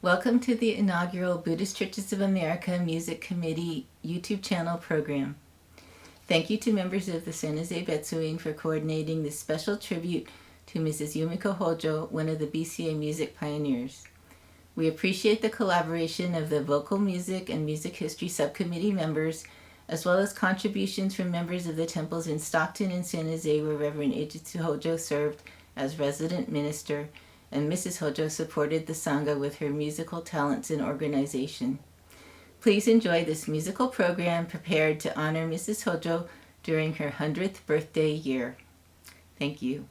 Welcome to the inaugural Buddhist Churches of America Music Committee YouTube channel program. Thank you to members of the San Jose Betsuin for coordinating this special tribute to Mrs. Yumiko Hojo, one of the BCA music pioneers. We appreciate the collaboration of the Vocal Music and Music History Subcommittee members, as well as contributions from members of the temples in Stockton and San Jose, where Reverend Ejitsu Hojo served as resident minister, and Mrs. Hojo supported the Sangha with her musical talents and organization. Please enjoy this musical program prepared to honor Mrs. Hojo during her 100th birthday year. Thank you.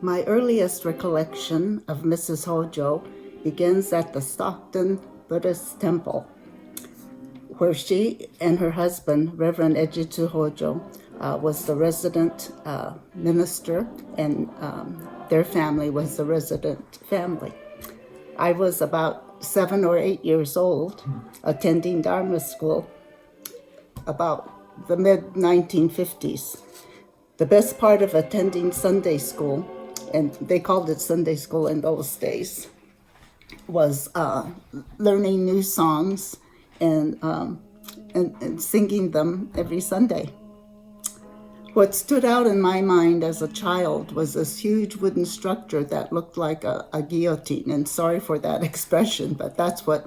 My earliest recollection of Mrs. Hojo begins at the Stockton Buddhist Temple, where she and her husband, Reverend Ejitsu Hojo, was the resident minister, and their family was the resident family. I was about 7 or 8 years old, attending Dharma school about the mid-1950s. The best part of attending Sunday school, and they called it Sunday school in those days, was learning new songs and singing them every Sunday. What stood out in my mind as a child was this huge wooden structure that looked like a guillotine. And sorry for that expression, but that's what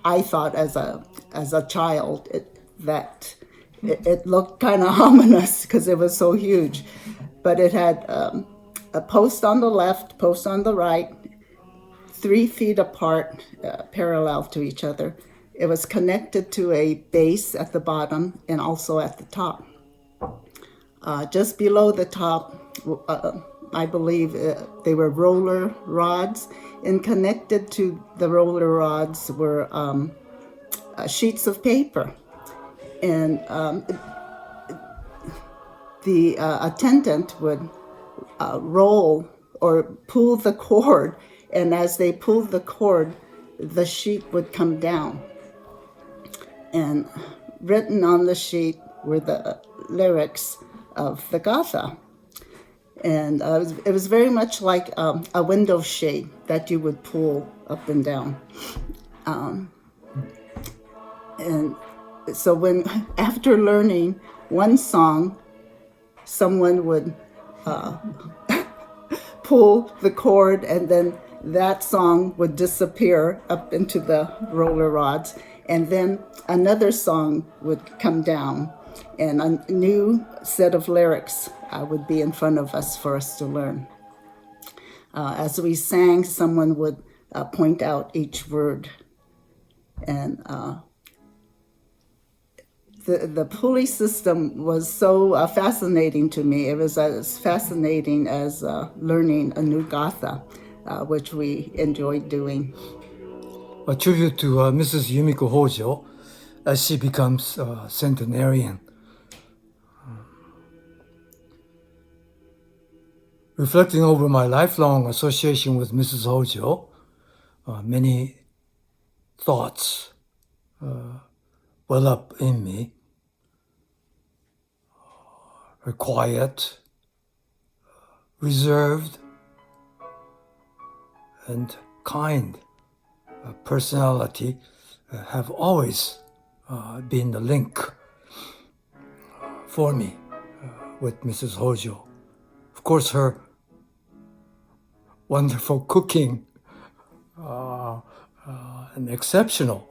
I thought as a child. It looked kind of ominous because it was so huge. but it had a post on the left, post on the right, 3 feet apart, parallel to each other. It was connected to a base at the bottom and also at the top. Just below the top, I believe they were roller rods, and connected to the roller rods were sheets of paper. And the attendant would roll or pull the cord, and as they pulled the cord, the sheet would come down. And written on the sheet were the lyrics of the Gatha. And it was very much like a window shade that you would pull up and down. And so after learning one song, someone would pull the cord, and then that song would disappear up into the roller rods, and then another song would come down, and a new set of lyrics would be in front of us for us to learn. As we sang, someone would point out each word, and the pulley system was so fascinating to me. It was as fascinating as learning a new Gatha, which we enjoyed doing. A tribute to Mrs. Yumiko Hojo as she becomes a centenarian. Reflecting over my lifelong association with Mrs. Hojo, many thoughts well up in me. Her quiet, reserved, and kind personality have always been the link for me with Mrs. Hojo. Of course, her wonderful cooking and exceptional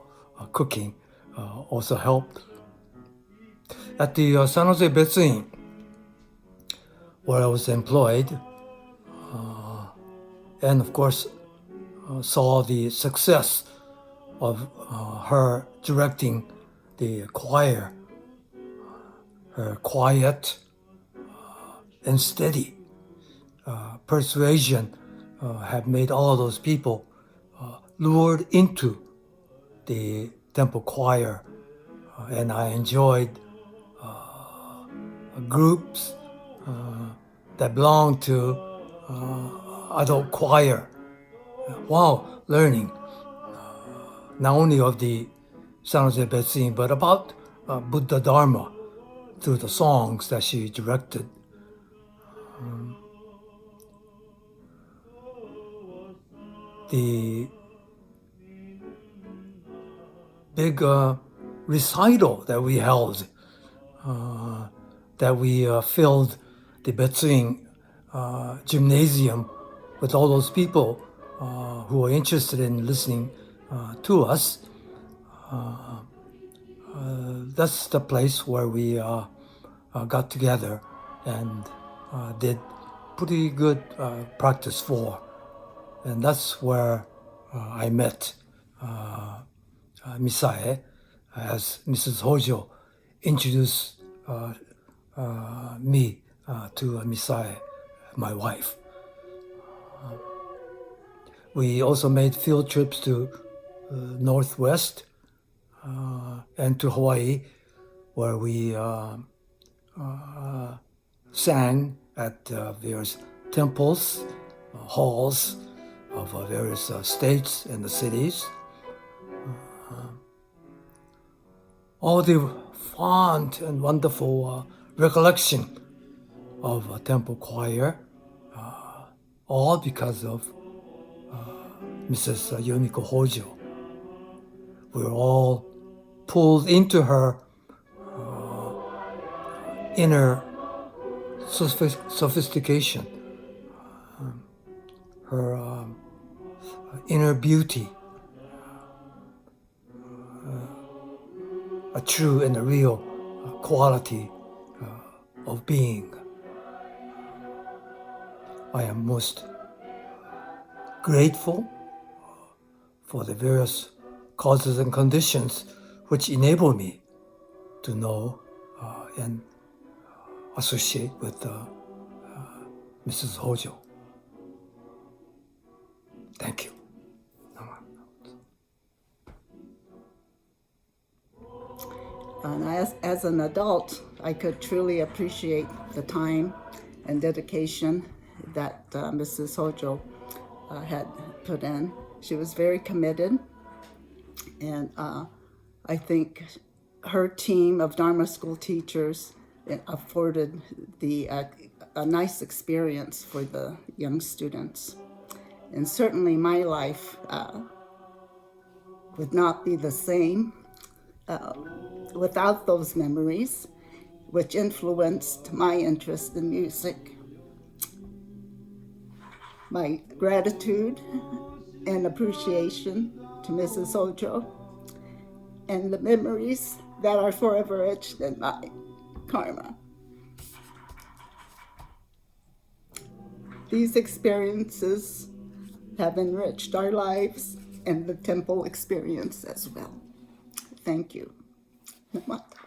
cooking also helped. At the San Jose Betsuin, where I was employed, and of course saw the success of her directing the choir. Her quiet and steady persuasion have made all those people lured into the temple choir, and I enjoyed groups that belong to adult choir while learning not only of the San Jose Betsuin, but about Buddha Dharma through the songs that she directed. The big recital that we held, that we filled the Betsuin gymnasium with all those people who were interested in listening to us. That's the place where we got together and did pretty good practice for. And that's where I met Misae, as Mrs. Hojo introduced me to Misae, my wife. We also made field trips to Northwest and to Hawaii, where we sang at various temples, halls of various states and the cities. All the fond and wonderful recollection of a temple choir, all because of Mrs. Yumiko Hojo. We were all pulled into her inner sophistication, her inner beauty, a true and a real quality of being. I am most grateful for the various causes and conditions which enable me to know and associate with Mrs. Hojo. Thank you. And as an adult, I could truly appreciate the time and dedication that Mrs. Hojo had put in. She was very committed, and I think her team of Dharma school teachers afforded a nice experience for the young students. And certainly my life would not be the same without those memories, which influenced my interest in music. My gratitude and appreciation to Mrs. Hojo, and the memories that are forever etched in my karma. These experiences have enriched our lives and the temple experience as well. Thank you. Namaste.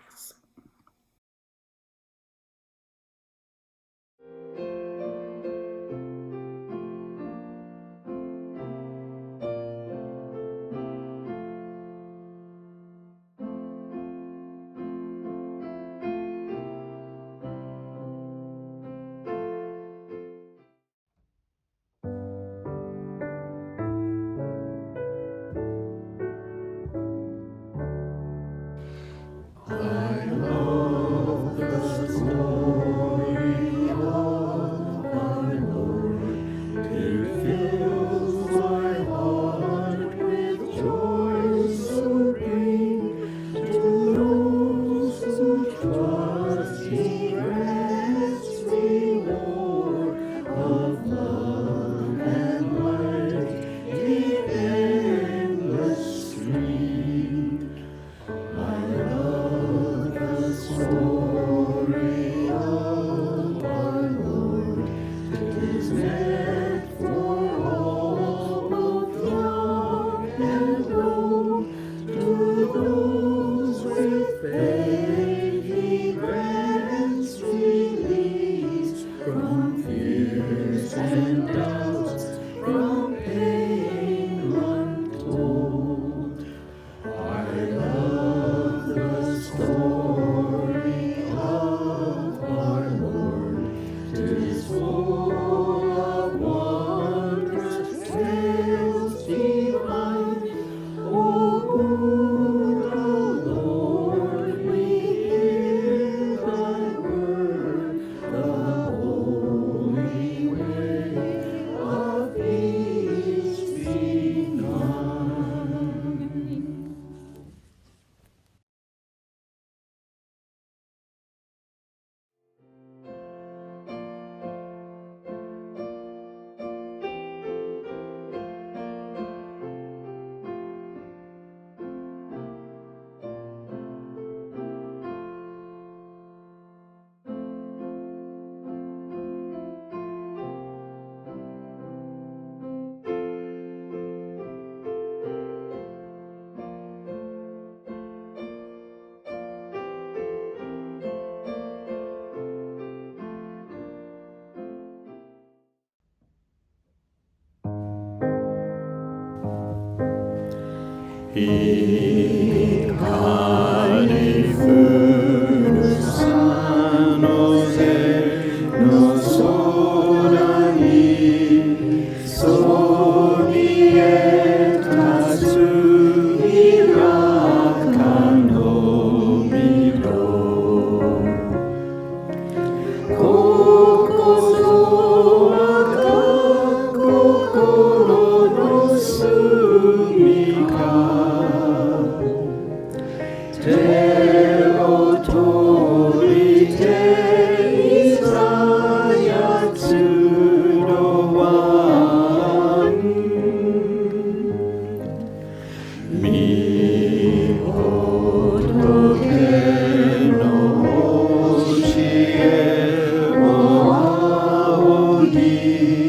Audi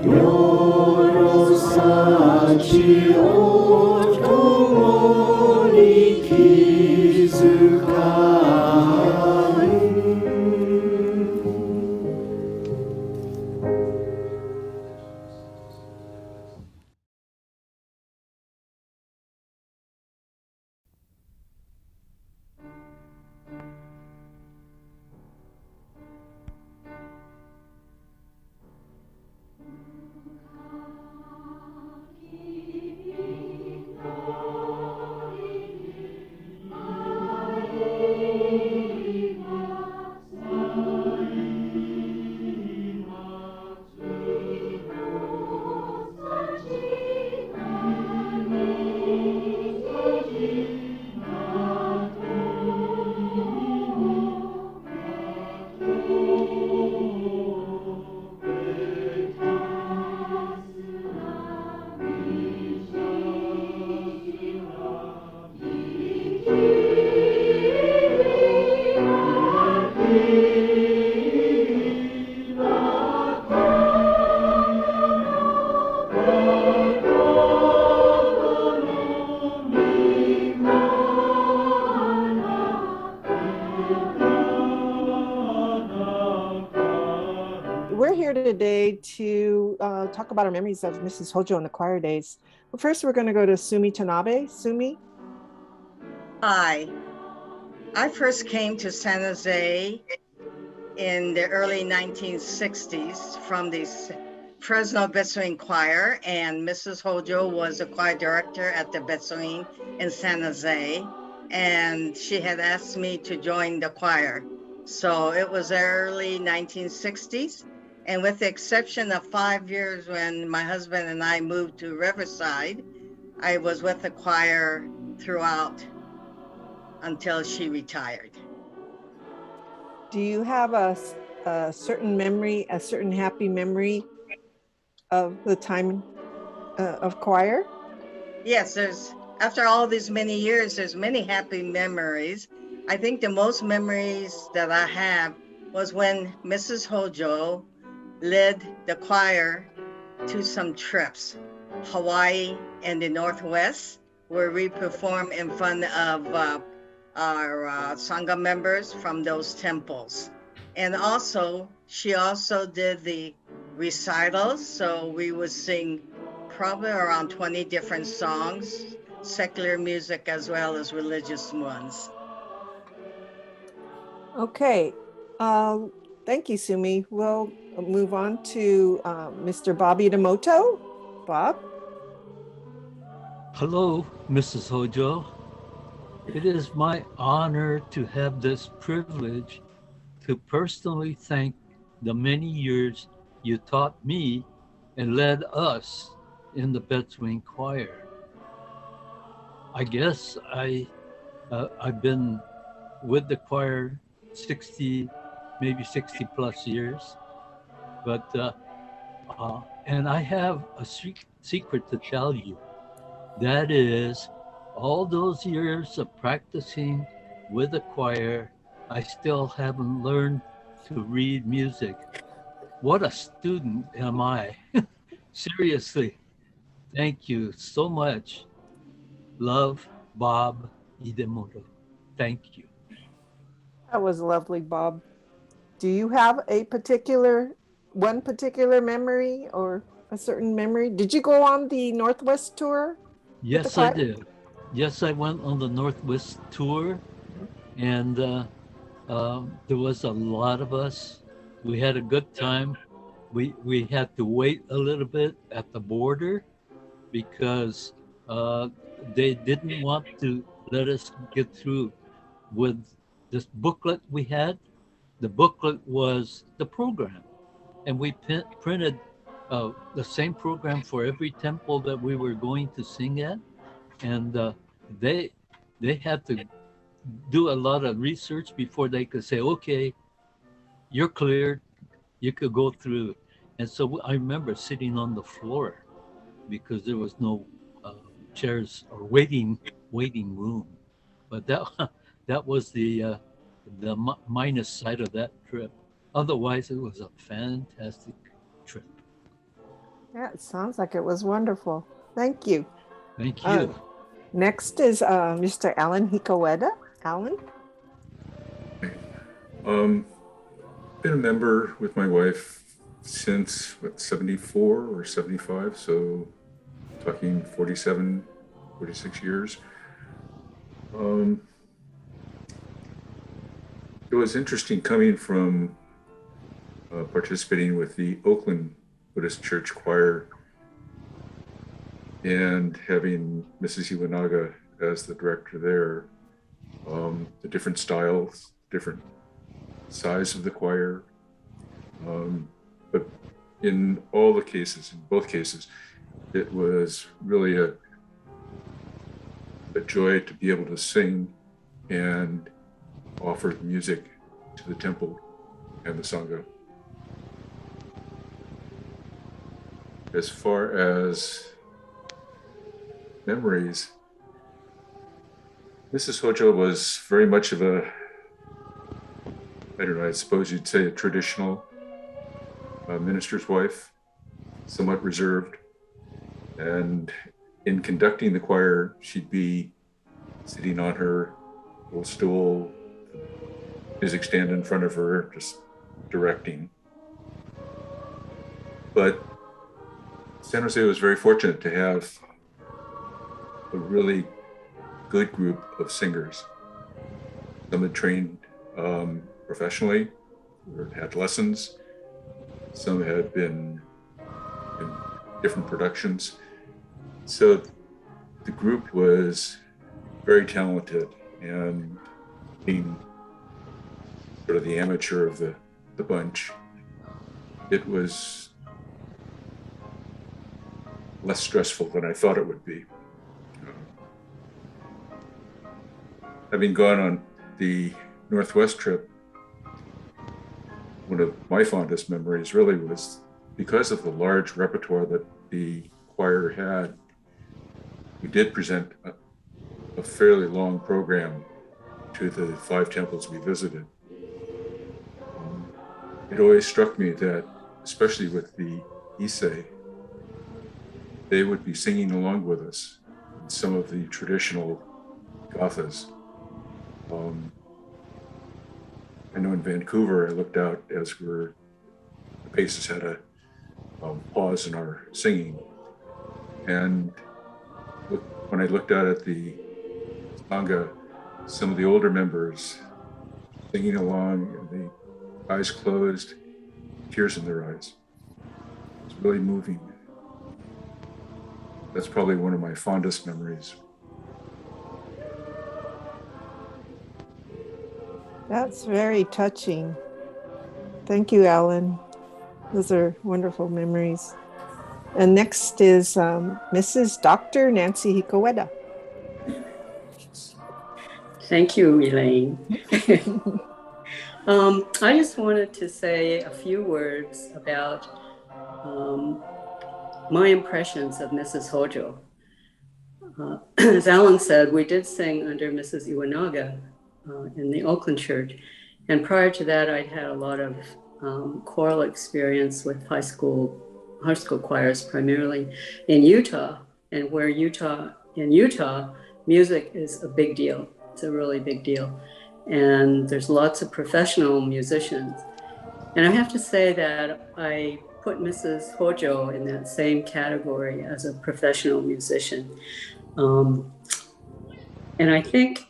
여러 사치오 동원이 We're here today to talk about our memories of Mrs. Hojo in the choir days. But first, we're going to go to Sumi Tanabe. Sumi? Hi. I first came to San Jose in the early 1960s from the Fresno Betsuin Choir, and Mrs. Hojo was a choir director at the Betsuin in San Jose, and she had asked me to join the choir. So it was early 1960s, and with the exception of 5 years when my husband and I moved to Riverside, I was with the choir throughout until she retired. Do you have a certain memory, a certain happy memory of the time of choir? Yes, after all these many years, there's many happy memories. I think the most memories that I have was when Mrs. Hojo led the choir to some trips, Hawaii and the Northwest, where we performed in front of our Sangha members from those temples. And also, she also did the recitals, so we would sing probably around 20 different songs, secular music as well as religious ones. Okay. Thank you, Sumi. We'll move on to Mr. Bobby Demoto. Bob? Hello, Mrs. Hojo. It is my honor to have this privilege to personally thank the many years you taught me and led us in the Betsuin Choir. I guess I've been with the choir 60, maybe 60 plus years, but and I have a secret to tell you. That is, all those years of practicing with the choir, I still haven't learned to read music. What a student am I? Seriously, thank you so much. Love, Bob Idemoto. Thank you. That was lovely, Bob. Do you have one particular memory or a certain memory? Did you go on the Northwest tour? Yes, I did. Yes, I went on the Northwest tour, and there was a lot of us. We had a good time. We had to wait a little bit at the border because they didn't want to let us get through with this booklet we had. The booklet was the program, and we printed the same program for every temple that we were going to sing at, and they they had to do a lot of research before they could say, okay, you're cleared, you could go through. And so I remember sitting on the floor because there was no chairs or waiting room. But that that was the minus side of that trip. Otherwise, it was a fantastic trip. Yeah, it sounds like it was wonderful. Thank you. Thank you. Next is Mr. Alan Hikaweda. Alan? Been a member with my wife since 74 or 75, so talking 47, 46 years. It was interesting coming from participating with the Oakland Buddhist Church Choir and having Mrs. Iwanaga as the director there. The different styles, different size of the choir. But in all the cases, in both cases, it was really a joy to be able to sing and offer music to the temple and the Sangha. As far as memories, Mrs. Hojo was very much of a, I don't know, I suppose you'd say a traditional minister's wife, somewhat reserved. And in conducting the choir, she'd be sitting on her little stool, music stand in front of her, just directing. But San Jose was very fortunate to have a really good group of singers. Some had trained professionally or had lessons. Some had been in different productions. So the group was very talented, and being sort of the amateur of the bunch, it was less stressful than I thought it would be. Having gone on the Northwest trip, one of my fondest memories really was because of the large repertoire that the choir had. We did present a fairly long program to the 5 temples we visited. It always struck me that, especially with the Issei, they would be singing along with us in some of the traditional Gathas. I know in Vancouver, I looked out as the paces had a pause in our singing. And when I looked out at the Sangha, some of the older members singing along, and the eyes closed, tears in their eyes. It's really moving. That's probably one of my fondest memories. That's very touching. Thank you, Alan. Those are wonderful memories. And next is Mrs. Dr. Nancy Hikaweda. Thank you, Elaine. I just wanted to say a few words about my impressions of Mrs. Hojo. As Alan said, we did sing under Mrs. Iwanaga in the Oakland Church. And prior to that, I'd had a lot of choral experience with high school choirs, primarily in Utah, and where in Utah, music is a big deal. It's a really big deal. And there's lots of professional musicians. And I have to say that I put Mrs. Hojo in that same category as a professional musician. And I think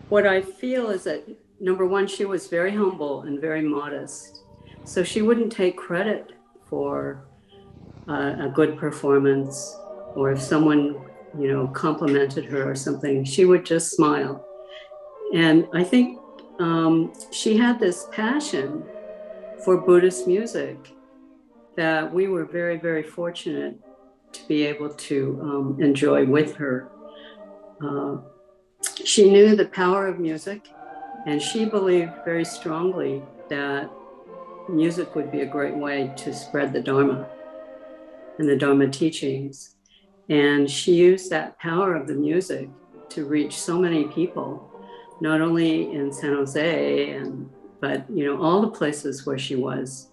what I feel is that, number one, she was very humble and very modest. So she wouldn't take credit for a good performance, or if someone, complimented her or something, she would just smile. And I think she had this passion for Buddhist music that we were very, very fortunate to be able to enjoy with her. She knew the power of music, and she believed very strongly that music would be a great way to spread the Dharma and the Dharma teachings. And she used that power of the music to reach so many people, not only in San Jose, but all the places where she was,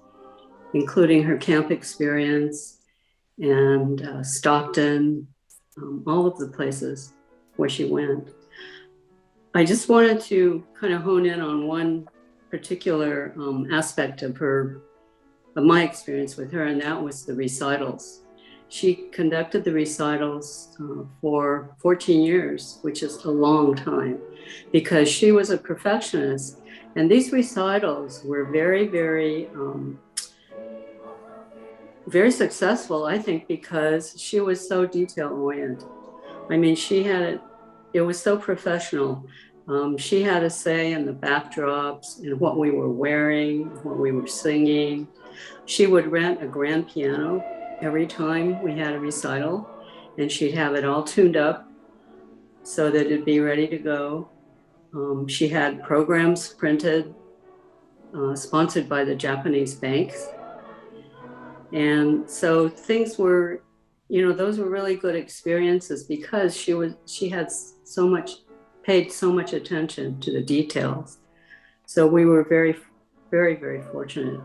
including her camp experience and Stockton, all of the places where she went. I just wanted to kind of hone in on one particular aspect of my experience with her, and that was the recitals. She conducted the recitals for 14 years, which is a long time, because she was a perfectionist. And these recitals were very, very, very successful, I think, because she was so detail-oriented. I mean, it was so professional. She had a say in the backdrops and what we were wearing, what we were singing. She would rent a grand piano every time we had a recital, and she'd have it all tuned up so that it'd be ready to go. She had programs printed, sponsored by the Japanese banks. And so things were, those were really good experiences because she had paid so much attention to the details. So we were very, very, very fortunate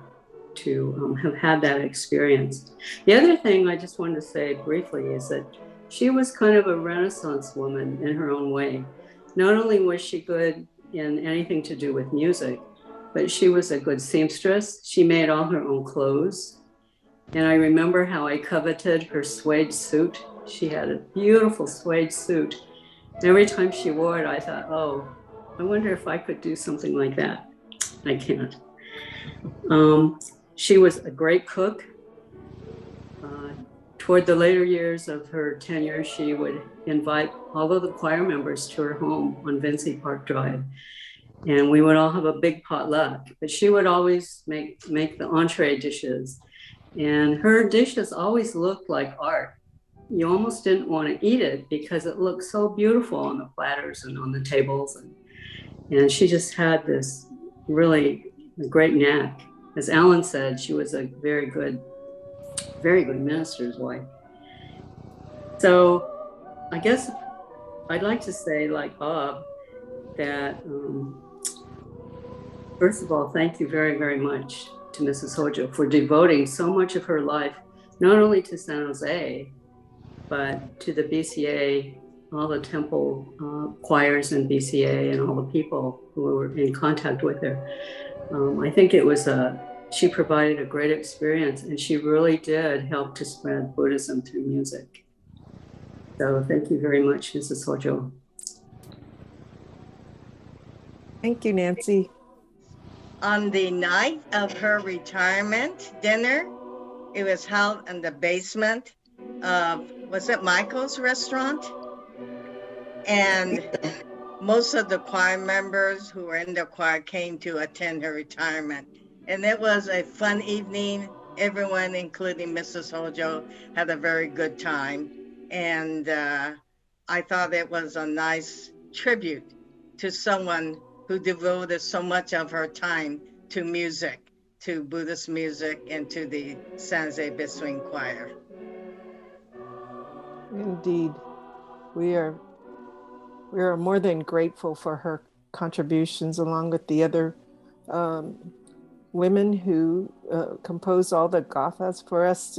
to have had that experience. The other thing I just wanted to say briefly is that she was kind of a Renaissance woman in her own way. Not only was she good in anything to do with music, but she was a good seamstress. She made all her own clothes. And I remember how I coveted her suede suit. She had a beautiful suede suit. And every time she wore it, I thought, oh, I wonder if I could do something like that. I can't. She was a great cook. Toward the later years of her tenure, she would invite all of the choir members to her home on Vincy Park Drive. And we would all have a big potluck, but she would always make the entree dishes. And her dishes always looked like art. You almost didn't want to eat it because it looked so beautiful on the platters and on the tables. And she just had this really great knack. As Alan said, she was a very good minister's wife. So I guess I'd like to say, like Bob, that first of all, thank you very, very much to Mrs. Hojo for devoting so much of her life, not only to San Jose, but to the BCA, all the temple choirs in BCA and all the people who were in contact with her. I think she provided a great experience, and she really did help to spread Buddhism through music. So thank you very much, Mrs. Hojo. Thank you, Nancy. On the night of her retirement dinner, it was held in the basement of, was it Michael's restaurant? And most of the choir members who were in the choir came to attend her retirement. And it was a fun evening. Everyone, including Mrs. Hojo, had a very good time. And I thought it was a nice tribute to someone who devoted so much of her time to music, to Buddhist music, and to the San Jose Betsuin Choir. Indeed. We are more than grateful for her contributions, along with the other women who composed all the gathas for us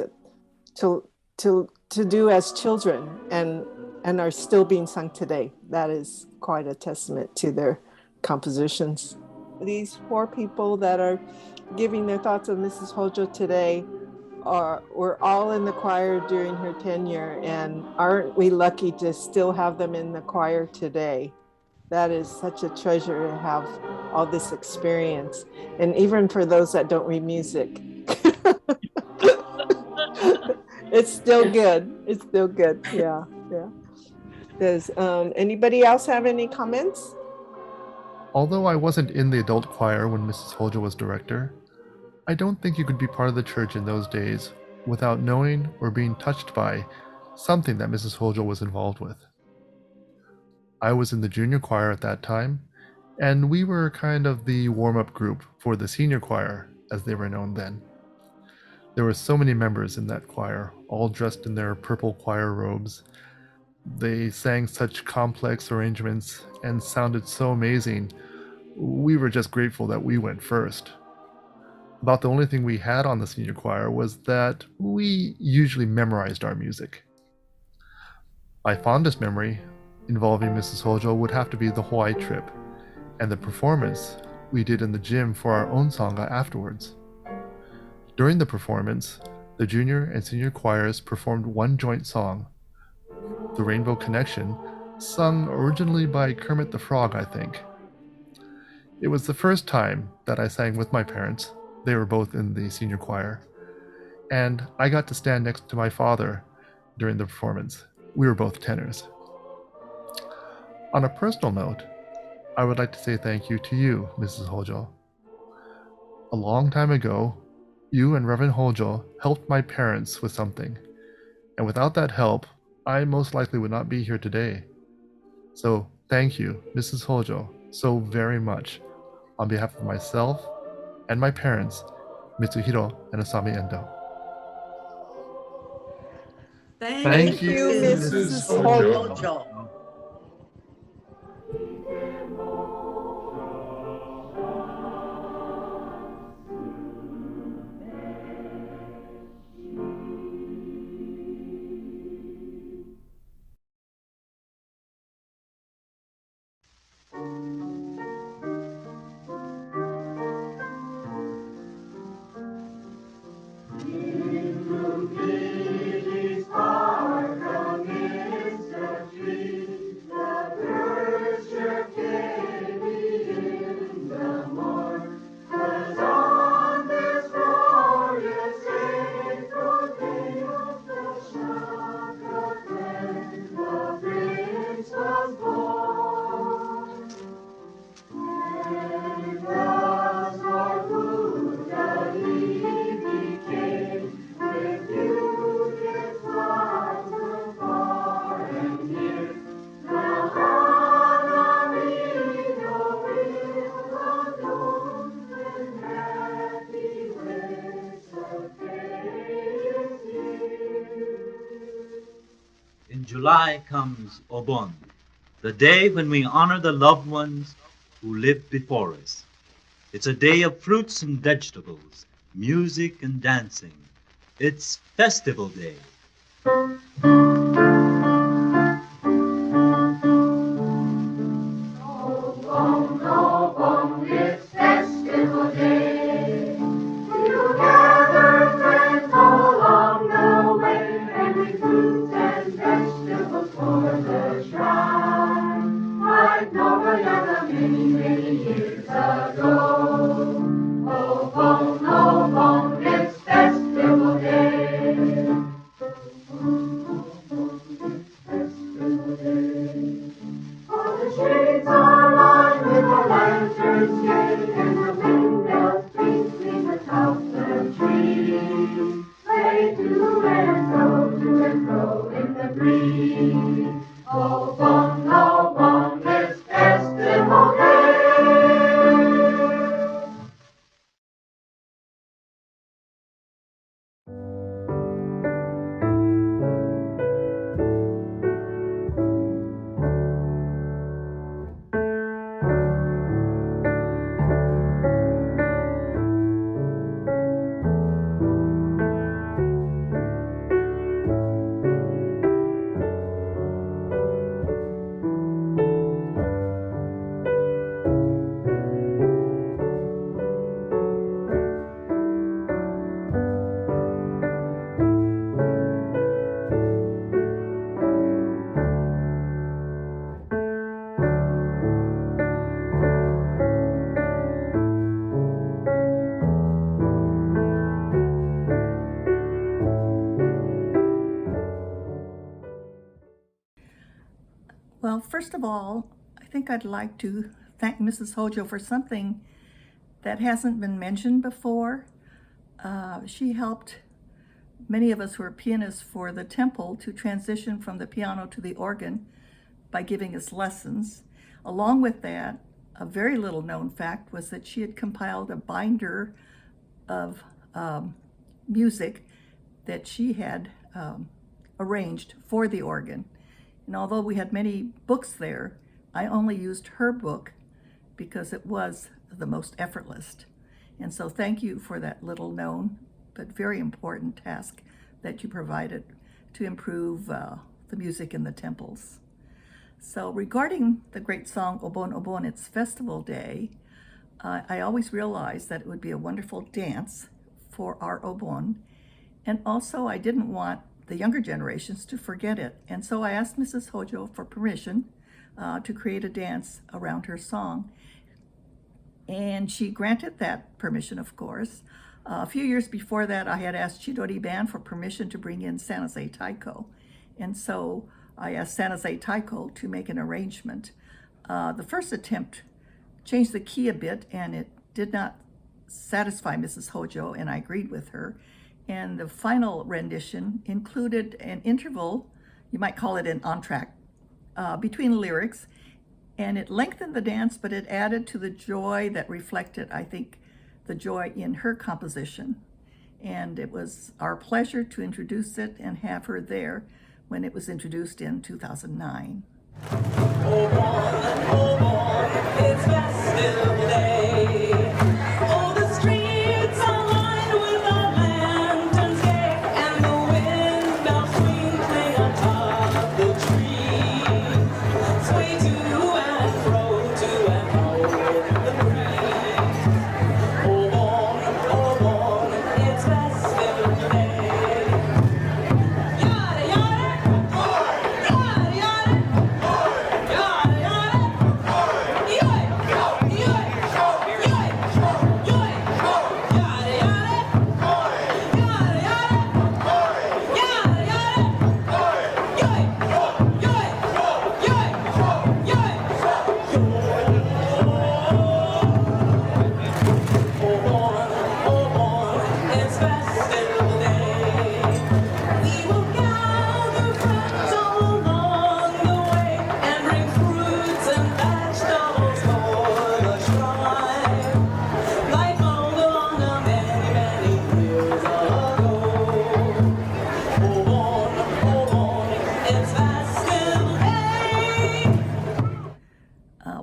to do as children and are still being sung today. That is quite a testament to their compositions. These 4 people that are giving their thoughts on Mrs. Hojo today were all in the choir during her tenure, and aren't we lucky to still have them in the choir today? That is such a treasure to have all this experience. And even for those that don't read music, it's still good. It's still good. Yeah. Does anybody else have any comments? Although I wasn't in the adult choir when Mrs. Hojo was director, I don't think you could be part of the church in those days without knowing or being touched by something that Mrs. Hojo was involved with. I was in the junior choir at that time, and we were kind of the warm-up group for the senior choir, as they were known then. There were so many members in that choir, all dressed in their purple choir robes. They sang such complex arrangements and sounded so amazing we were just grateful that we went first. About the only thing we had on the senior choir was that we usually memorized our music. My fondest memory involving Mrs. Hojo would have to be the Hawaii trip and the performance we did in the gym for our own sangha afterwards. During the performance, the junior and senior choirs performed one joint song, The Rainbow Connection, sung originally by Kermit the Frog, I think. It was the first time that I sang with my parents. They were both in the senior choir. And I got to stand next to my father during the performance. We were both tenors. On a personal note, I would like to say thank you to you, Mrs. Hojo. A long time ago, you and Reverend Hojo helped my parents with something, and without that help, I most likely would not be here today. So thank you, Mrs. Hojo, so very much, on behalf of myself and my parents, Mitsuhiro and Asami Endo. Thank you, Mrs. Hojo. Hojo. In July comes Obon, the day when we honor the loved ones who lived before us. It's a day of fruits and vegetables, music and dancing. It's festival day. Well, first of all, I think I'd like to thank Mrs. Hojo for something that hasn't been mentioned before. She helped many of us who are pianists for the temple to transition from the piano to the organ by giving us lessons. Along with that, a very little known fact was that she had compiled a binder of music that she had arranged for the organ. And although we had many books there, I only used her book because it was the most effortless. And so thank you for that little known but very important task that you provided to improve the music in the temples. So regarding the great song Obon Obon, it's festival day, I always realized that it would be a wonderful dance for our Obon. And also I didn't want the younger generations to forget it. And so I asked Mrs. Hojo for permission to create a dance around her song. And she granted that permission, of course. A few years before that, I had asked Chidori Band for permission to bring in San Jose Taiko. And so I asked San Jose Taiko to make an arrangement. The first attempt changed the key a bit, and it did not satisfy Mrs. Hojo, and I agreed with her. And the final rendition included an interval, you might call it an entr'acte, between lyrics, and it lengthened the dance, but it added to the joy that reflected, I think, the joy in her composition. And it was our pleasure to introduce it and have her there when it was introduced in 2009. It's festive day. All the streets are lined with our lanterns gay, and the wind bells twinkling atop the trees sway to and fro with the breeze. Obon, it's festive day. Yada yada, yada yada.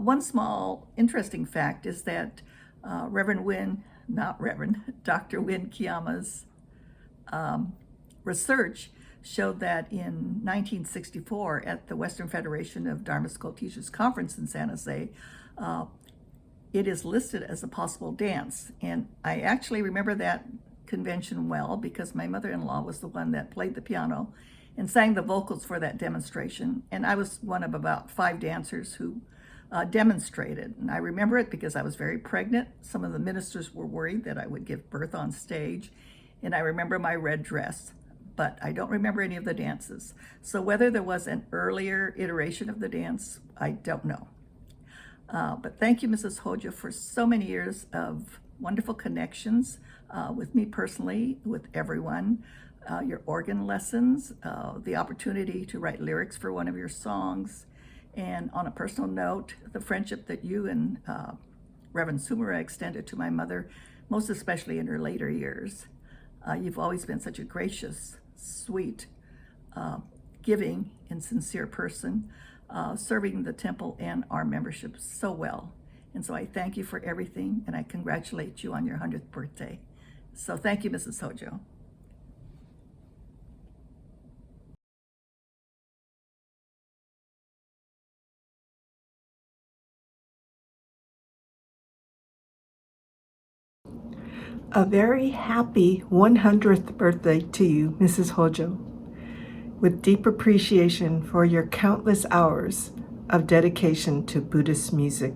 One small interesting fact is that Dr. Win Kiyama's research showed that in 1964 at the Western Federation of Dharma School Teachers Conference in San Jose, it is listed as a possible dance. And I actually remember that convention well because my mother-in-law was the one that played the piano and sang the vocals for that demonstration. And I was one of about 5 dancers who demonstrated. And I remember it because I was very pregnant. Some of the ministers were worried that I would give birth on stage. And I remember my red dress, but I don't remember any of the dances. So whether there was an earlier iteration of the dance, I don't know. But thank you, Mrs. Hojo, for so many years of wonderful connections with me personally, with everyone. Your organ lessons, the opportunity to write lyrics for one of your songs, and on a personal note, the friendship that you and Reverend Sumura extended to my mother, most especially in her later years. You've always been such a gracious, sweet, giving, and sincere person, serving the temple and our membership so well. And so I thank you for everything, and I congratulate you on your 100th birthday. So thank you, Mrs. Hojo. A very happy 100th birthday to you, Mrs. Hojo, with deep appreciation for your countless hours of dedication to Buddhist music.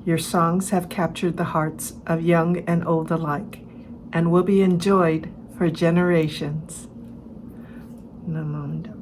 Your songs have captured the hearts of young and old alike and will be enjoyed for generations. Namo.